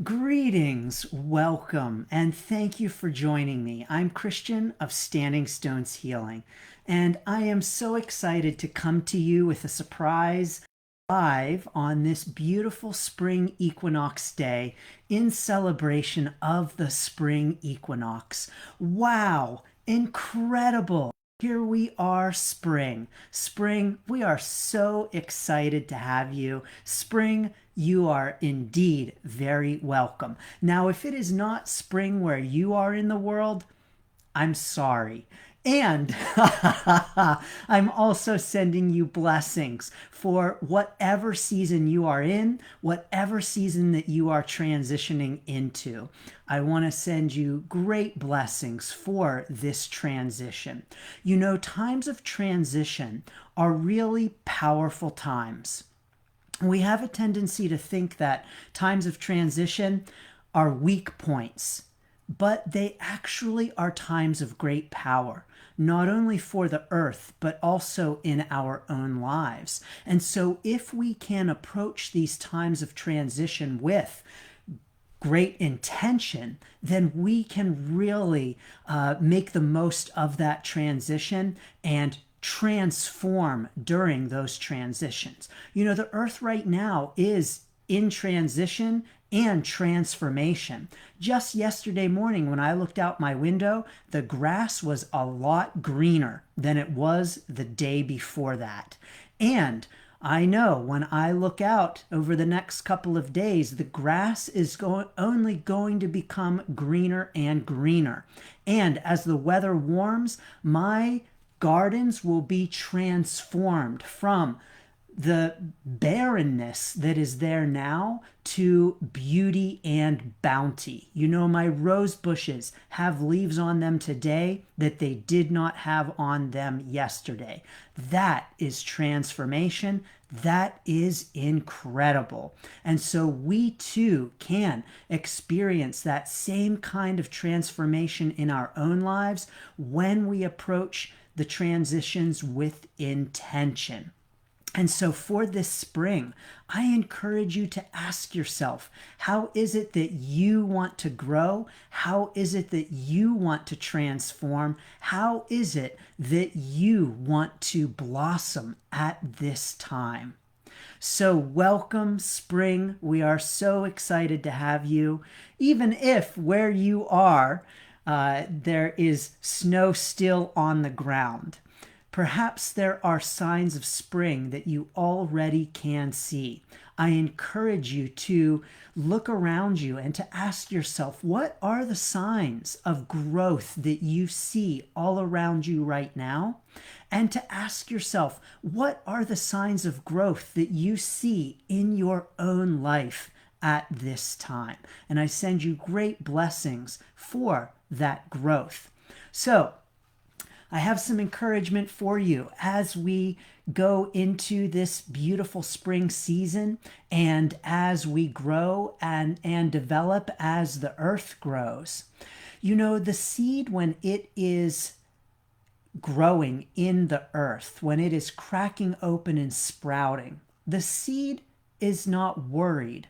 Greetings, welcome, and thank you for joining me. I'm Christian of Standing Stones Healing, and I am so excited to come to you with a surprise live on this beautiful spring equinox day in celebration of the spring equinox. Wow, incredible! Here we are, spring. Spring, we are so excited to have you. Spring, you are indeed very welcome. Now, if it is not spring where you are in the world, I'm sorry. And I'm also sending you blessings for whatever season you are in, whatever season that you are transitioning into. I want to send you great blessings for this transition. You know, times of transition are really powerful times. We have a tendency to think that times of transition are weak points, but they actually are times of great power, not only for the earth, but also in our own lives. And so if we can approach these times of transition with great intention, then we can really make the most of that transition and transform during those transitions. You know, the earth right now is in transition and transformation. Just yesterday morning, when I looked out my window, the grass was a lot greener than it was the day before that. And I know when I look out over the next couple of days, the grass is only going to become greener and greener. And as the weather warms, my gardens will be transformed from the barrenness that is there now to beauty and bounty. You know, my rose bushes have leaves on them today that they did not have on them yesterday. That is transformation. That is incredible. And so we too can experience that same kind of transformation in our own lives when we approach the transitions with intention. And so for this spring, I encourage you to ask yourself, how is it that you want to grow? How is it that you want to transform? How is it that you want to blossom at this time? So welcome, spring. We are so excited to have you. Even if where you are, there is snow still on the ground. Perhaps there are signs of spring that you already can see. I encourage you to look around you and to ask yourself, what are the signs of growth that you see all around you right now? And to ask yourself, what are the signs of growth that you see in your own life at this time? And I send you great blessings for that growth. So, I have some encouragement for you as we go into this beautiful spring season and as we grow and develop as the earth grows. You know, the seed, when it is growing in the earth, when it is cracking open and sprouting, the seed is not worried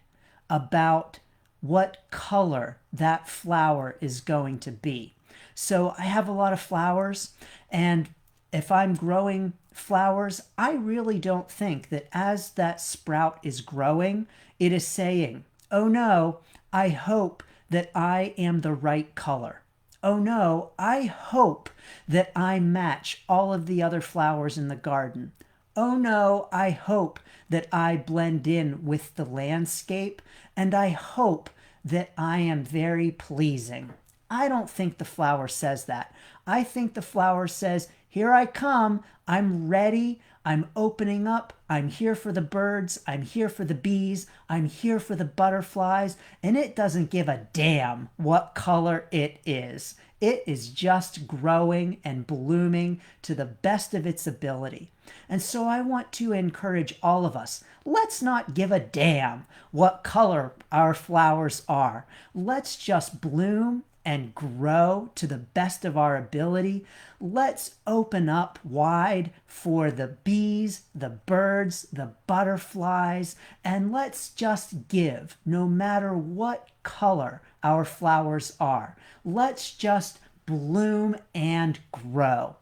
about what color that flower is going to be. So I have a lot of flowers, and if I'm growing flowers, I really don't think that as that sprout is growing, it is saying, oh no, I hope that I am the right color. Oh no, I hope that I match all of the other flowers in the garden. Oh no, I hope that I blend in with the landscape, and I hope that I am very pleasing. I don't think the flower says that. I think the flower says, here I come, I'm ready, I'm opening up, I'm here for the birds, I'm here for the bees, I'm here for the butterflies, and it doesn't give a damn what color it is. It is just growing and blooming to the best of its ability. And so I want to encourage all of us, let's not give a damn what color our flowers are. Let's just bloom and grow to the best of our ability. Let's open up wide for the bees, the birds, the butterflies, and let's just give, no matter what color our flowers are. Let's just bloom and grow.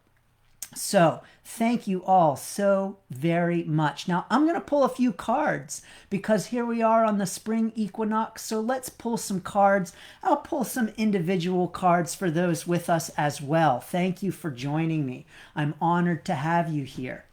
So thank you all so very much. Now I'm going to pull a few cards because here we are on the spring equinox. So let's pull some cards. I'll pull some individual cards for those with us as well. Thank you for joining me. I'm honored to have you here.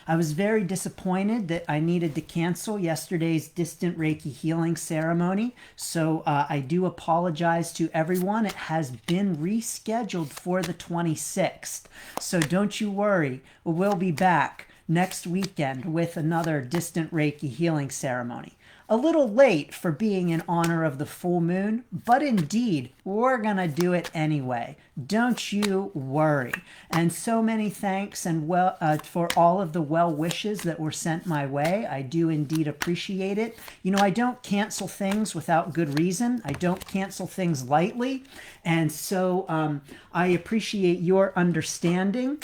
I was very disappointed that I needed to cancel yesterday's distant Reiki healing ceremony, so I do apologize to everyone. It has been rescheduled for the 26th, so don't you worry. We'll be back next weekend with another distant Reiki healing ceremony. A little late for being in honor of the full moon, but indeed, we're going to do it anyway. Don't you worry. And so many thanks and for all of the well wishes that were sent my way. I do indeed appreciate it. You know, I don't cancel things without good reason. I don't cancel things lightly. And so I appreciate your understanding.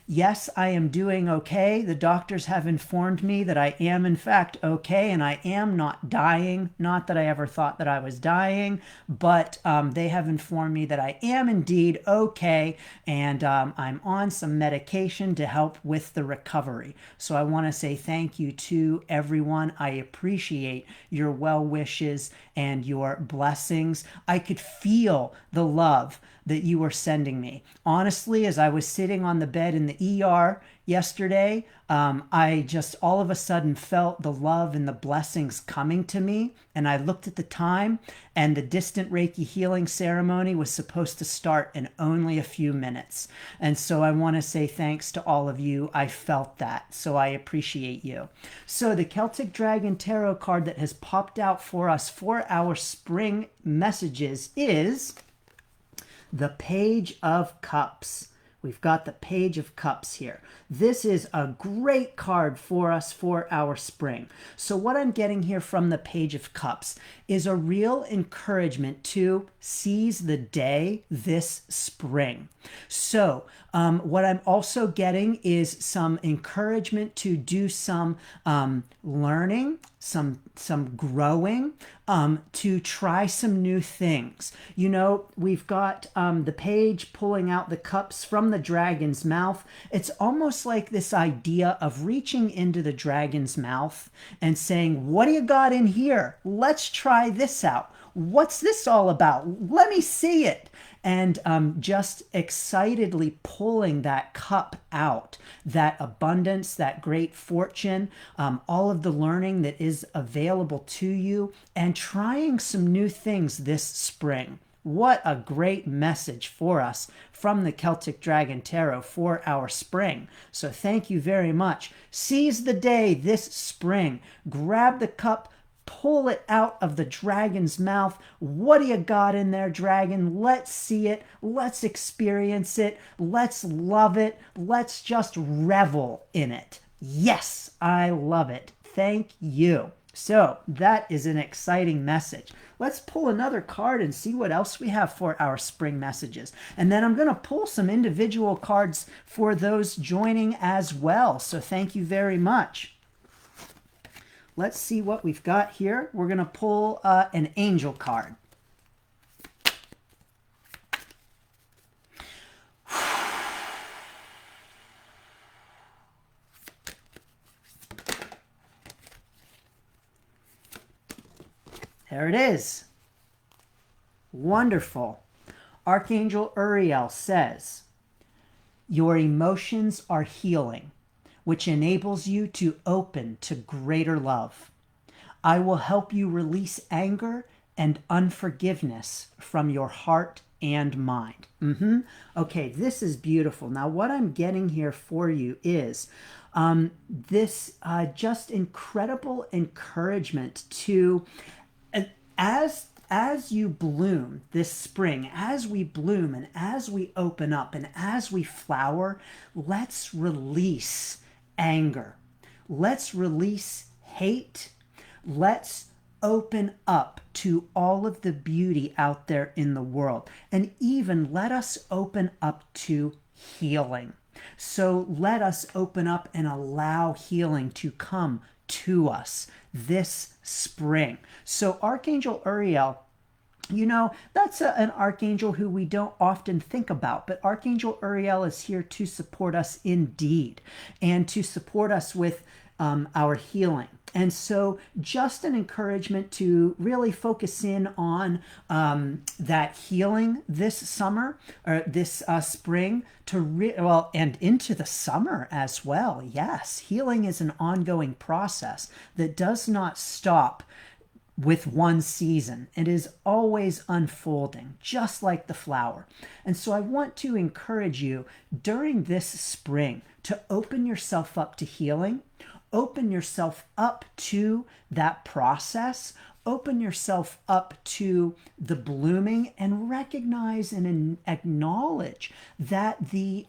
Yes, I am doing okay. The doctors have informed me that I am in fact okay, and I am not dying. Not that I ever thought that I was dying, but they have informed me that I am indeed okay, and I'm on some medication to help with the recovery. So I want to say thank you to everyone. I appreciate your well wishes and your blessings. I could feel the love that you were sending me. Honestly, as I was sitting on the bed in the ER yesterday, I just all of a sudden felt the love and the blessings coming to me. And I looked at the time, and the distant Reiki healing ceremony was supposed to start in only a few minutes. And so I want to say thanks to all of you. I felt that, so I appreciate you. So the Celtic Dragon tarot card that has popped out for us for our spring messages is the Page of Cups. We've got the Page of Cups here. This is a great card for us for our spring. So what I'm getting here from the Page of Cups is a real encouragement to seize the day this spring. So what I'm also getting is some encouragement to do some learning, some growing, to try some new things. You know, we've got the page pulling out the cups from the dragon's mouth. It's almost like this idea of reaching into the dragon's mouth and saying, what do you got in here? Let's try this out. What's this all about? Let me see it. And just excitedly pulling that cup out, that abundance, that great fortune, all of the learning that is available to you, and trying some new things this spring. What a great message for us from the Celtic Dragon Tarot for our spring. So thank you very much. Seize the day this spring. Grab the cup, pull it out of the dragon's mouth. What do you got in there, dragon? Let's see it. Let's experience it. Let's love it. Let's just revel in it. Yes, I love it. Thank you. So that is an exciting message. Let's pull another card and see what else we have for our spring messages. And then I'm going to pull some individual cards for those joining as well. So thank you very much. Let's see what we've got here. We're going to pull an angel card. There it is. Wonderful. Archangel Uriel says, your emotions are healing, which enables you to open to greater love. I will help you release anger and unforgiveness from your heart and mind. Okay, this is beautiful. Now, what I'm getting here for you is this just incredible encouragement to, as you bloom this spring, as we bloom and as we open up and as we flower, let's release anger. Let's release hate. Let's open up to all of the beauty out there in the world. And even let us open up to healing. So let us open up and allow healing to come to us this spring. So Archangel Uriel, you know, that's an archangel who we don't often think about, but Archangel Uriel is here to support us indeed, and to support us with our healing. And so just an encouragement to really focus in on that healing this summer, or this spring, to and into the summer as well. Yes, healing is an ongoing process that does not stop with one season. It is always unfolding, just like the flower. And so I want to encourage you during this spring to open yourself up to healing, open yourself up to that process, open yourself up to the blooming, and recognize and acknowledge that the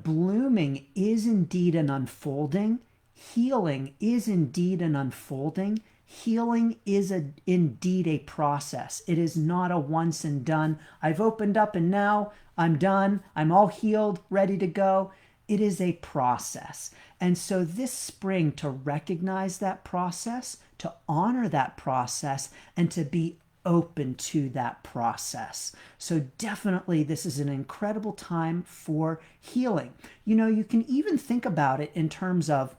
blooming is indeed an unfolding, healing is indeed an unfolding. Healing is indeed a process. It is not a once and done. I've opened up and now I'm done. I'm all healed, ready to go. It is a process. And so this spring, to recognize that process, to honor that process, and to be open to that process. So definitely this is an incredible time for healing. You know, you can even think about it in terms of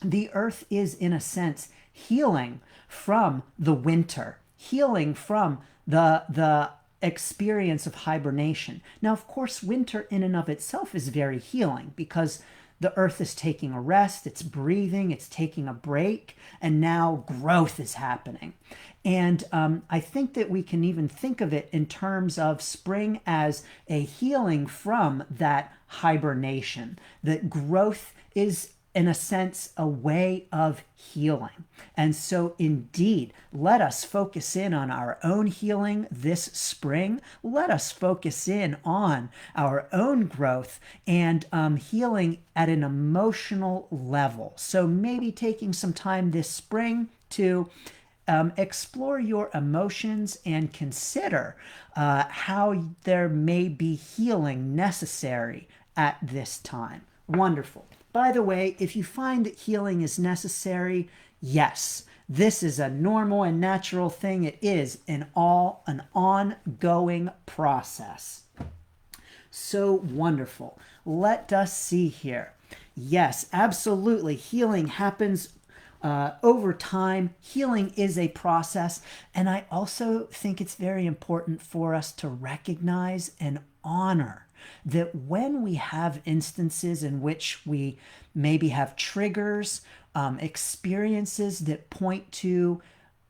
the earth is, in a sense, healing from the winter, healing from the experience of hibernation. Now, of course, winter in and of itself is very healing because the earth is taking a rest, it's breathing, it's taking a break, and now growth is happening. And I think that we can even think of it in terms of spring as a healing from that hibernation, that growth is, in a sense, a way of healing. And so indeed, let us focus in on our own healing this spring. Let us focus in on our own growth and healing at an emotional level. So maybe taking some time this spring to explore your emotions and consider how there may be healing necessary at this time. Wonderful. By the way, if you find that healing is necessary, yes, this is a normal and natural thing. It is an ongoing process. So wonderful. Let us see here. Yes, absolutely. Healing happens over time. Healing is a process. And I also think it's very important for us to recognize and honor that when we have instances in which we maybe have triggers, experiences that point to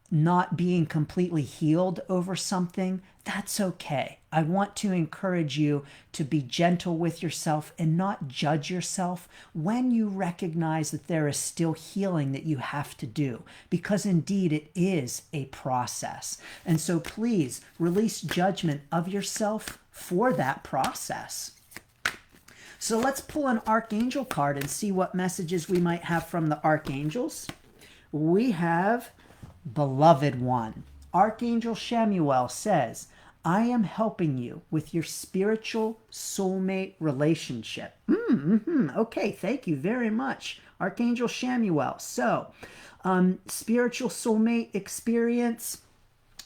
not being completely healed over something, that's okay. I want to encourage you to be gentle with yourself and not judge yourself when you recognize that there is still healing that you have to do, because indeed it is a process. And so please release judgment of yourself for that process. So let's pull an Archangel card and see what messages we might have from the Archangels. We have Beloved One. Archangel Shamuel says, I am helping you with your spiritual soulmate relationship. Okay, thank you very much, Archangel Shamuel. So, spiritual soulmate experience,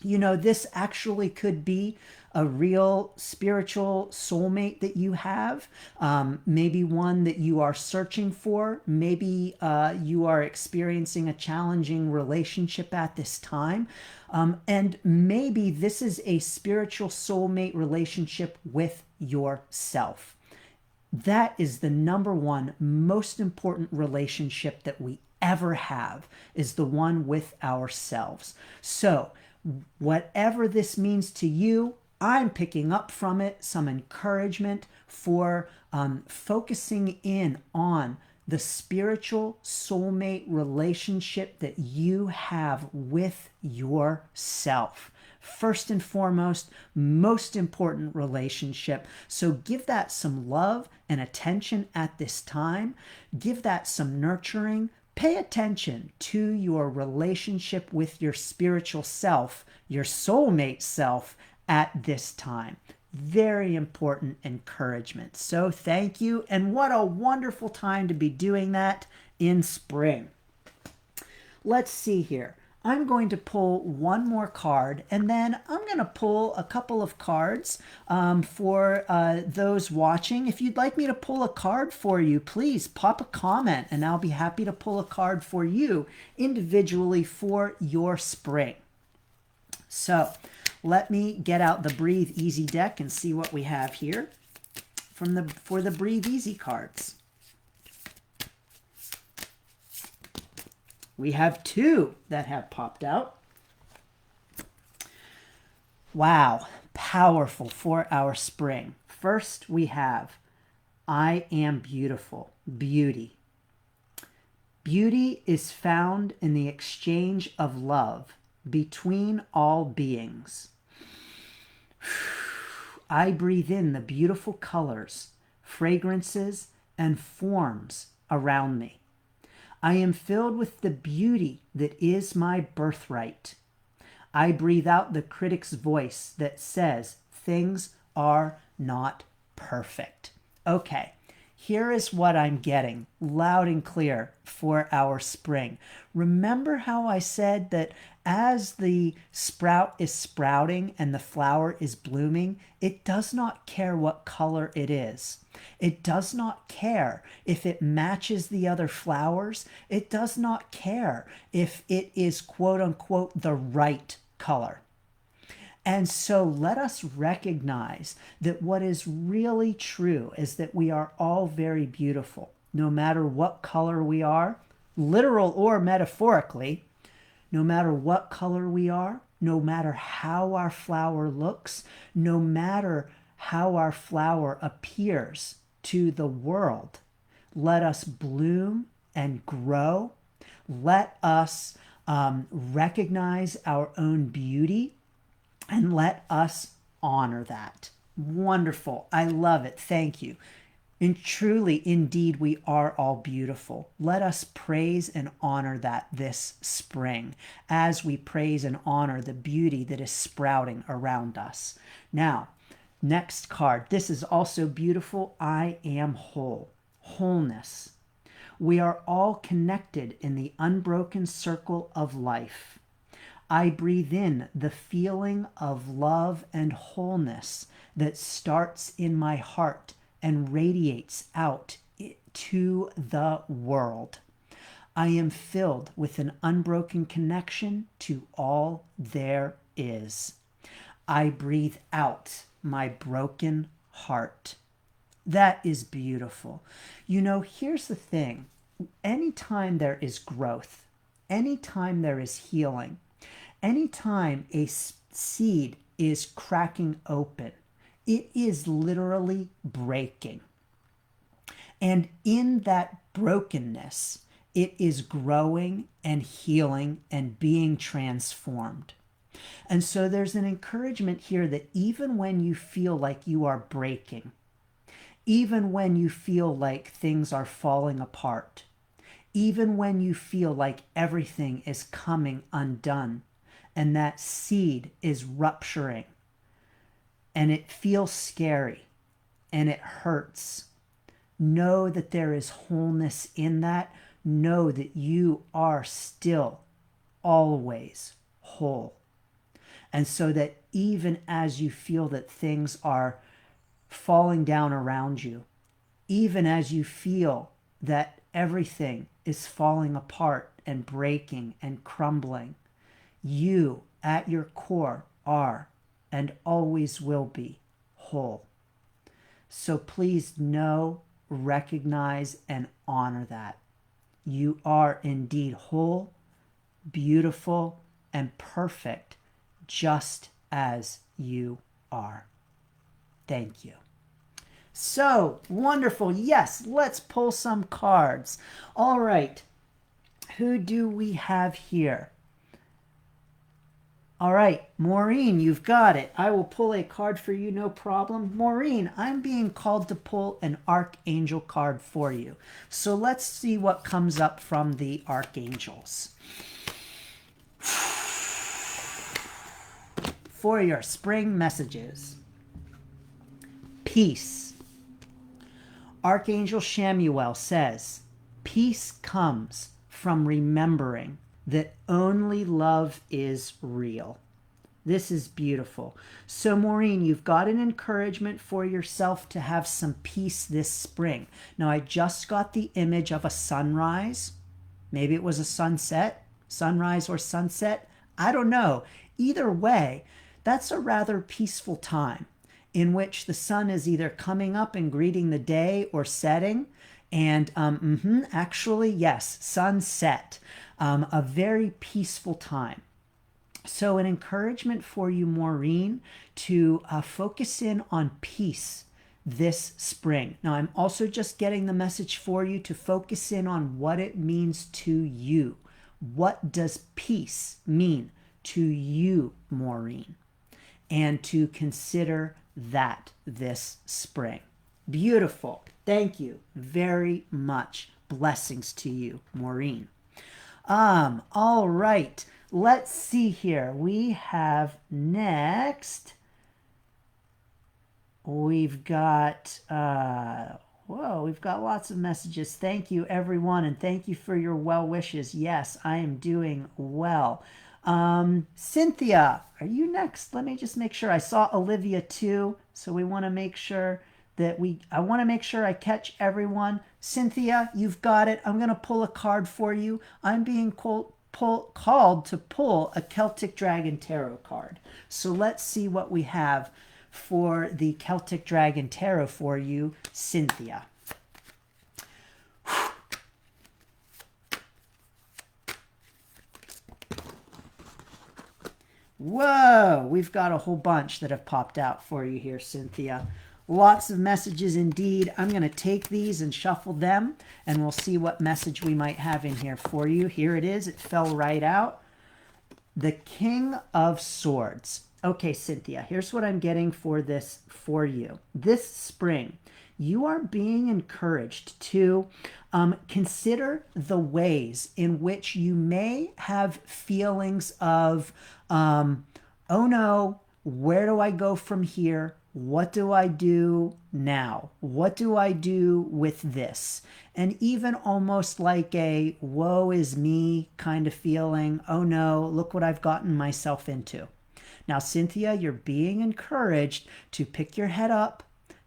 you know, this actually could be a real spiritual soulmate that you have, maybe one that you are searching for. Maybe you are experiencing a challenging relationship at this time. And maybe this is a spiritual soulmate relationship with yourself. That is the number one most important relationship that we ever have, is the one with ourselves. So whatever this means to you, I'm picking up from it some encouragement for focusing in on the spiritual soulmate relationship that you have with yourself. First and foremost, most important relationship. So give that some love and attention at this time. Give that some nurturing. Pay attention to your relationship with your spiritual self, your soulmate self, at this time. Very important encouragement. So thank you, and what a wonderful time to be doing that in spring. let's see here. I'm going to pull one more card, and then I'm going to pull a couple of cards for those watching. If you'd like me to pull a card for you, please pop a comment, and I'll be happy to pull a card for you individually for your spring. So let me get out the Breathe Easy deck and see what we have here for the Breathe Easy cards. We have two that have popped out. Wow, powerful for our spring. First, we have I am beautiful, beauty. Beauty is found in the exchange of love between all beings. I breathe in the beautiful colors, fragrances, and forms around me. I am filled with the beauty that is my birthright. I breathe out the critic's voice that says things are not perfect. Okay, here is what I'm getting loud and clear for our spring. Remember how I said that as the sprout is sprouting and the flower is blooming, it does not care what color it is. It does not care if it matches the other flowers. It does not care if it is quote unquote the right color. And so let us recognize that what is really true is that we are all very beautiful, no matter what color we are, literal or metaphorically, no matter what color we are, no matter how our flower looks, no matter how our flower appears to the world. Let us bloom and grow. Let us recognize our own beauty, and let us honor that. Wonderful. I love it. Thank you. And truly, indeed, we are all beautiful. Let us praise and honor that this spring as we praise and honor the beauty that is sprouting around us. Now, next card. This is also beautiful. I am whole. Wholeness. We are all connected in the unbroken circle of life. I breathe in the feeling of love and wholeness that starts in my heart and radiates out to the world. I am filled with an unbroken connection to all there is. I breathe out my broken heart. That is beautiful. You know, here's the thing. Anytime there is growth, anytime there is healing, anytime a seed is cracking open, it is literally breaking. And in that brokenness, it is growing and healing and being transformed. And so there's an encouragement here that even when you feel like you are breaking, even when you feel like things are falling apart, even when you feel like everything is coming undone and that seed is rupturing and it feels scary and it hurts, know that there is wholeness in that. Know that you are still always whole. And so that even as you feel that things are falling down around you, even as you feel that everything is falling apart and breaking and crumbling, you at your core are and always will be whole. So please know, recognize, and honor that. You are indeed whole, beautiful, and perfect just as you are. Thank you. So wonderful. Yes, let's pull some cards. All right. Who do we have here? All right, Maureen, you've got it. I will pull a card for you, no problem. Maureen, I'm being called to pull an Archangel card for you. So let's see what comes up from the Archangels. For your spring messages. Peace. Archangel Shamuel says, peace comes from remembering that only love is real. This is beautiful. So Maureen, you've got an encouragement for yourself to have some peace this spring. Now, I just got the image of a sunrise. Maybe it was a sunset, sunrise or sunset. I don't know. Either way, that's a rather peaceful time in which the sun is either coming up and greeting the day or setting. And actually, yes, sunset. A very peaceful time. So an encouragement for you, Maureen, to focus in on peace this spring. Now, I'm also just getting the message for you to focus in on what it means to you. What does peace mean to you, Maureen? And to consider that this spring. Beautiful. Thank you very much. Blessings to you, Maureen. All right. Let's see here. We have next, we've got, we've got lots of messages. Thank you, everyone, and thank you for your well wishes. Yes, I am doing well. Cynthia, are you next? Let me just make sure. I saw Olivia too, so we want to make sure that I want to make sure I catch everyone. Cynthia, you've got it. I'm going to pull a card for you. I'm being called to pull a Celtic Dragon tarot card. So let's see what we have for the Celtic Dragon tarot for you, Cynthia. Whoa, we've got a whole bunch that have popped out for you here, Cynthia. Lots of messages indeed. I'm going to take these and shuffle them, and we'll see what message we might have in here for you. Here it is. It fell right out. The King of Swords. Okay, Cynthia, here's what I'm getting for this for you. This spring, you are being encouraged to consider the ways in which you may have feelings of, oh no, where do I go from here? What do I do now? What do I do with this? And even almost like a woe is me kind of feeling. Oh no, look what I've gotten myself into. Now, Cynthia, you're being encouraged to pick your head up.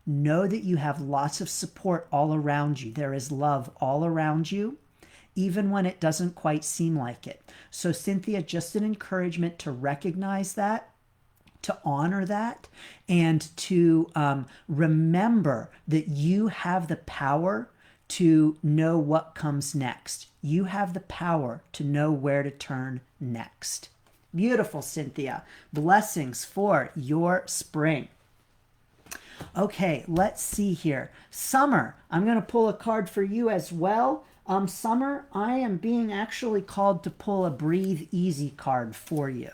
Know that you have lots of support all around you. There is love all around you, even when it doesn't quite seem like it. So, Cynthia, just an encouragement to recognize that, to honor that, and to remember that you have the power to know what comes next. You have the power to know where to turn next. Beautiful, Cynthia. Blessings for your spring. Okay, let's see here. Summer, I'm going to pull a card for you as well. Summer, I am being actually called to pull a Breathe Easy card for you.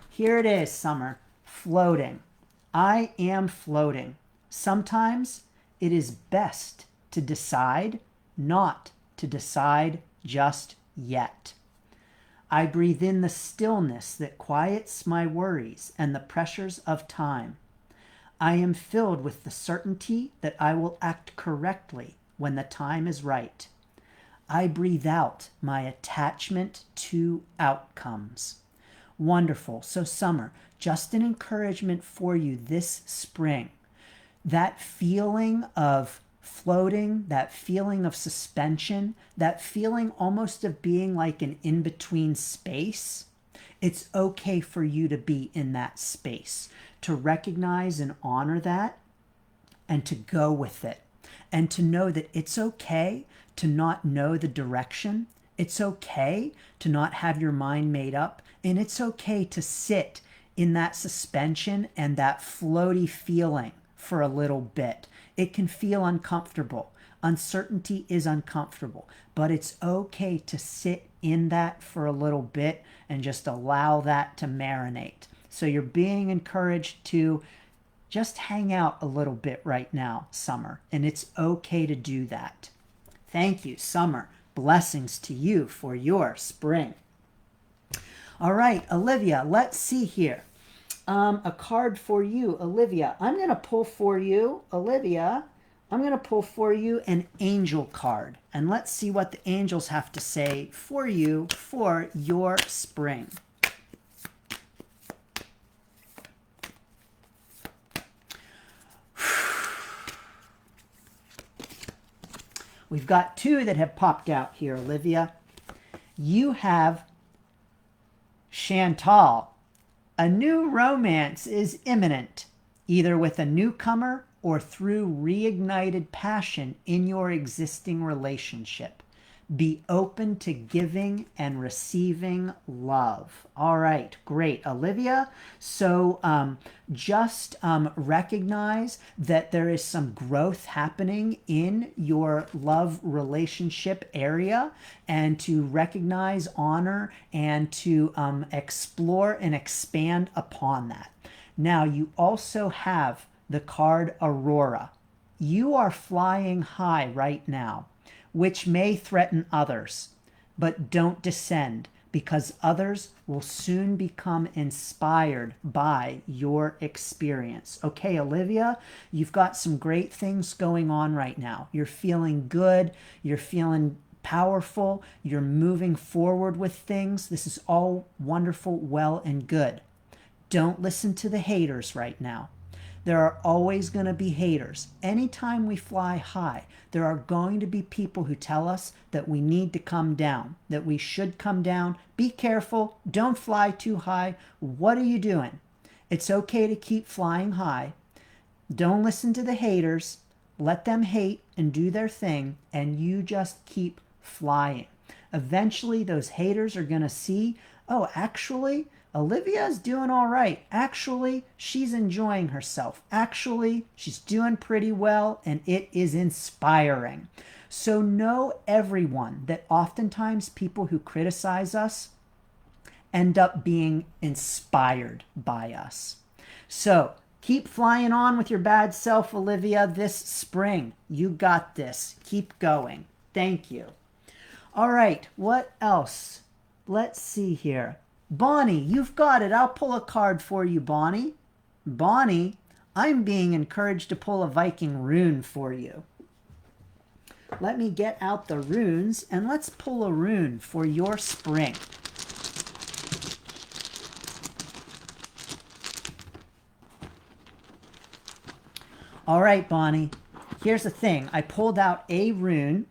Here it is, Summer. Floating. I am floating. Sometimes it is best to decide not to decide just yet. I breathe in the stillness that quiets my worries and the pressures of time. I am filled with the certainty that I will act correctly when the time is right. I breathe out my attachment to outcomes. Wonderful. So Summer, just an encouragement for you this spring. That feeling of floating, that feeling of suspension, that feeling almost of being like an in-between space, it's okay for you to be in that space, to recognize and honor that, and to go with it, and to know that it's okay to not know the direction. It's okay to not have your mind made up, and it's okay to sit in that suspension and that floaty feeling for a little bit. It can feel uncomfortable. Uncertainty is uncomfortable, but it's okay to sit in that for a little bit and just allow that to marinate. So you're being encouraged to just hang out a little bit right now, Summer, and it's okay to do that. Thank you, Summer. Blessings to you for your spring. All right, Olivia, let's see here. A card for you, Olivia. I'm going to pull for you, Olivia, I'm going to pull for you an angel card, and let's see what the angels have to say for you for your spring. We've got two that have popped out here, Olivia. You have Chantal. A new romance is imminent, either with a newcomer or through reignited passion in your existing relationship. Be open to giving and receiving love. All right, great, Olivia. So just recognize that there is some growth happening in your love relationship area, and to recognize, honor, and to explore and expand upon that. Now, you also have the card Aurora. You are flying high right now, which may threaten others, but don't descend, because others will soon become inspired by your experience. Okay, Olivia, you've got some great things going on right now. You're feeling good. You're feeling powerful. You're moving forward with things. This is all wonderful, well, and good. Don't listen to the haters right now. There are always going to be haters. Anytime we fly high, there are going to be people who tell us that we need to come down, that we should come down. Be careful. Don't fly too high. What are you doing? It's okay to keep flying high. Don't listen to the haters. Let them hate and do their thing, and you just keep flying. Eventually, those haters are going to see, oh, actually, Olivia's doing all right. Actually, she's enjoying herself. Actually, she's doing pretty well, and it is inspiring. So know, everyone, that oftentimes people who criticize us end up being inspired by us. So keep flying on with your bad self, Olivia, this spring. You got this. Keep going. Thank you. All right, what else? Let's see here. Bonnie, you've got it. I'll pull a card for you, Bonnie. Bonnie, I'm being encouraged to pull a Viking rune for you. Let me get out the runes, and let's pull a rune for your spring. All right, Bonnie, here's the thing. I pulled out a rune,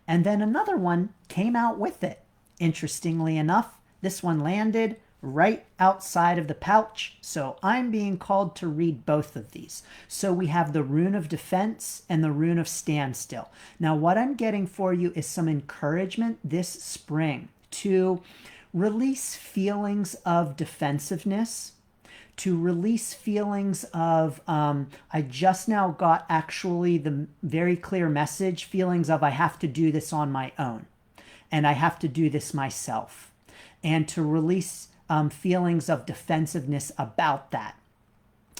and then another one came out with it. Interestingly enough, this one landed right outside of the pouch, so I'm being called to read both of these. So we have the Rune of Defense and the Rune of Standstill. Now, what I'm getting for you is some encouragement this spring to release feelings of defensiveness, to release feelings of, I just now got actually the very clear message, feelings of I have to do this on my own, and I have to do this myself. And to release feelings of defensiveness about that.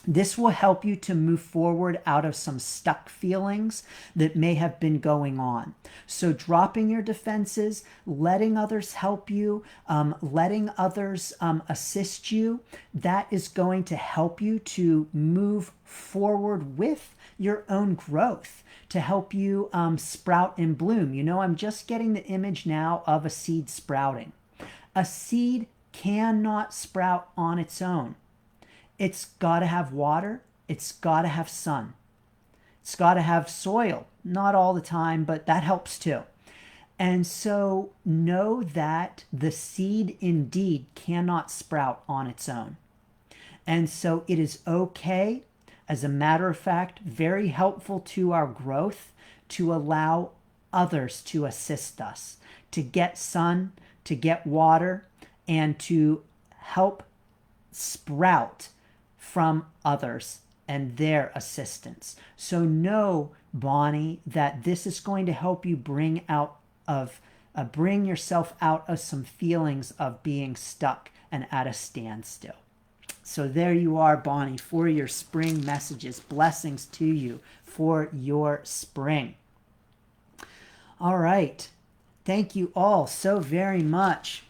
This will help you to move forward out of some stuck feelings that may have been going on. So dropping your defenses, letting others help you, letting others assist you, that is going to help you to move forward with your own growth, to help you sprout and bloom. You know, I'm just getting the image now of a seed sprouting. A seed cannot sprout on its own. It's got to have water. It's got to have sun. It's got to have soil. Not all the time, but that helps too. And so know that the seed indeed cannot sprout on its own. And so it is okay, as a matter of fact, very helpful to our growth, to allow others to assist us, to get sun, to get water, and to help sprout from others and their assistance. So know, Bonnie, that this is going to help you bring yourself out of some feelings of being stuck and at a standstill. So there you are, Bonnie, for your spring messages. Blessings to you for your spring. All right. Thank you all so very much.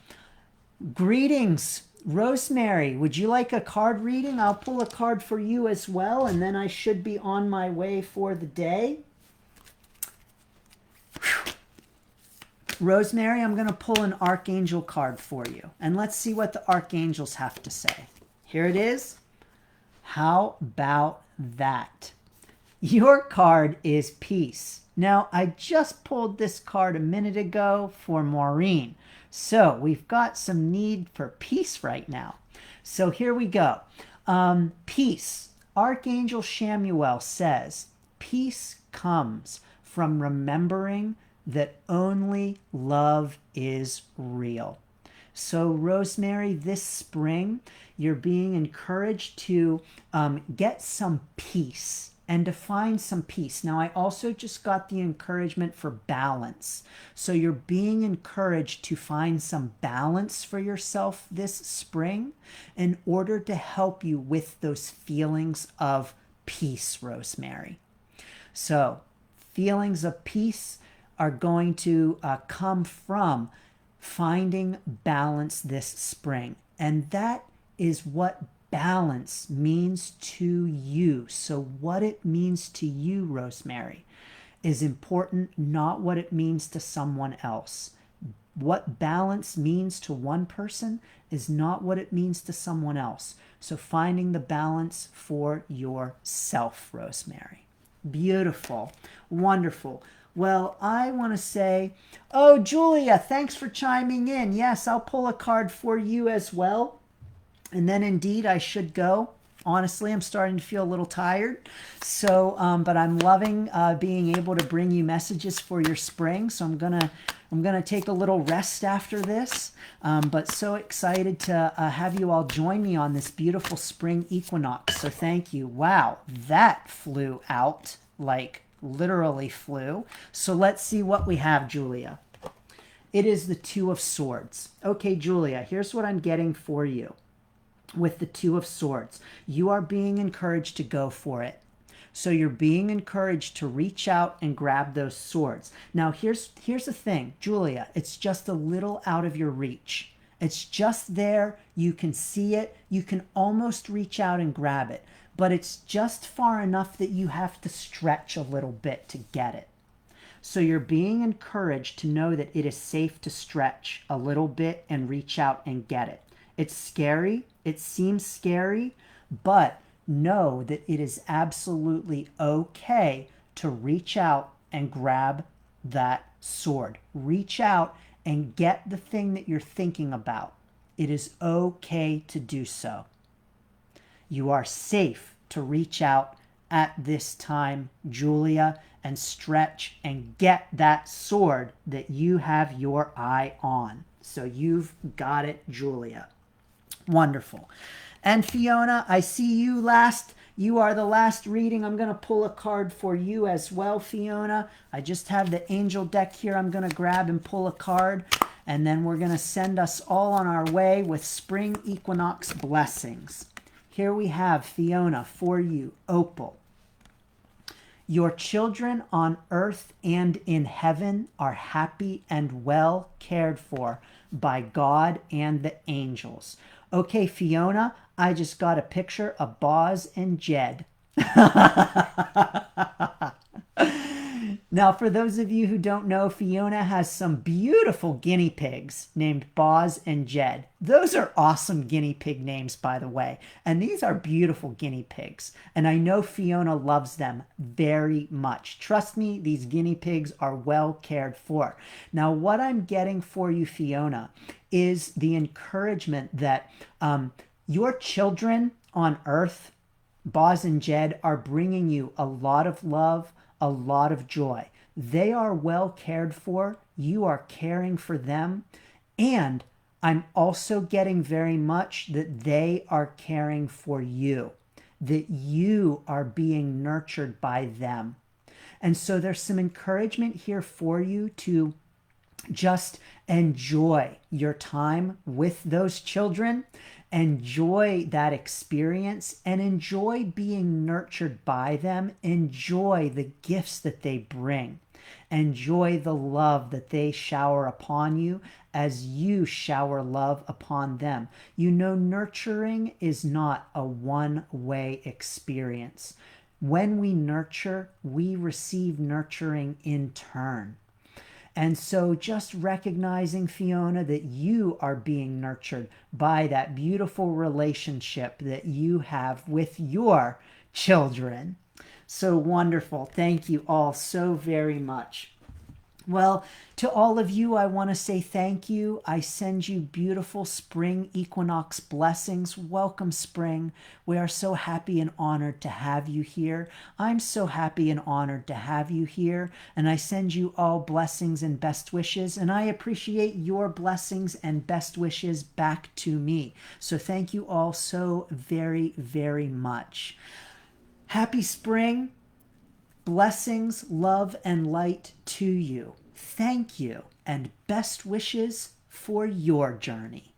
Greetings, Rosemary. Would you like a card reading? I'll pull a card for you as well, and then I should be on my way for the day. Rosemary, I'm going to pull an Archangel card for you. And let's see what the Archangels have to say. Here it is. How about that? Your card is peace. Now, I just pulled this card a minute ago for Maureen. So we've got some need for peace right now. So here we go. Peace. Archangel Shamuel says, peace comes from remembering that only love is real. So Rosemary, this spring, you're being encouraged to get some peace and to find some peace. Now, I also just got the encouragement for balance. So you're being encouraged to find some balance for yourself this spring in order to help you with those feelings of peace, Rosemary. So feelings of peace are going to come from finding balance this spring. And that is what balance means to you. So what it means to you, Rosemary, is important, not what it means to someone else. What balance means to one person is not what it means to someone else. So finding the balance for yourself, Rosemary. Beautiful. Wonderful. Well, I want to say, oh, Julia, thanks for chiming in. Yes, I'll pull a card for you as well. And then indeed I should go. Honestly, I'm starting to feel a little tired. So, but I'm loving being able to bring you messages for your spring. So I'm gonna take a little rest after this. But so excited to have you all join me on this beautiful spring equinox. So thank you. Wow, that flew out, like literally flew. So let's see what we have, Julia. It is the Two of Swords. Okay, Julia, here's what I'm getting for you. With the Two of Swords, you are being encouraged to go for it. So you're being encouraged to reach out and grab those swords. Now, here's the thing, Julia, it's just a little out of your reach. It's just there. You can see it. You can almost reach out and grab it, but it's just far enough that you have to stretch a little bit to get it. So you're being encouraged to know that it is safe to stretch a little bit and reach out and get it. It's scary. It seems scary, but know that it is absolutely okay to reach out and grab that sword. Reach out and get the thing that you're thinking about. It is okay to do so. You are safe to reach out at this time, Julia, and stretch and get that sword that you have your eye on. So you've got it, Julia. Wonderful. And Fiona, I see you last. You are the last reading. I'm going to pull a card for you as well, Fiona. I just have the angel deck here. I'm going to grab and pull a card, and then we're going to send us all on our way with spring equinox blessings. Here we have, Fiona, for you, Opal. Your children on earth and in heaven are happy and well cared for by God and the angels. Okay, Fiona, I just got a picture of Boz and Jed. Now, for those of you who don't know, Fiona has some beautiful guinea pigs named Boz and Jed. Those are awesome guinea pig names, by the way. And these are beautiful guinea pigs. And I know Fiona loves them very much. Trust me, these guinea pigs are well cared for. Now, what I'm getting for you, Fiona, is the encouragement that your children on earth, Boz and Jed, are bringing you a lot of love, a lot of joy. They are well cared for. You are caring for them. And I'm also getting very much that they are caring for you, that you are being nurtured by them. And so there's some encouragement here for you to just enjoy your time with those children. Enjoy that experience and enjoy being nurtured by them. Enjoy the gifts that they bring. Enjoy the love that they shower upon you as you shower love upon them. You know, nurturing is not a one-way experience. When we nurture, we receive nurturing in turn. And so just recognizing, Fiona, that you are being nurtured by that beautiful relationship that you have with your children. So wonderful. Thank you all so very much. Well, to all of you, I want to say thank you. I send you beautiful spring equinox blessings. Welcome, spring. We are so happy and honored to have you here. I'm so happy and honored to have you here. And I send you all blessings and best wishes. And I appreciate your blessings and best wishes back to me. So thank you all so very, very much. Happy spring. Blessings, love, and light to you. Thank you, and best wishes for your journey.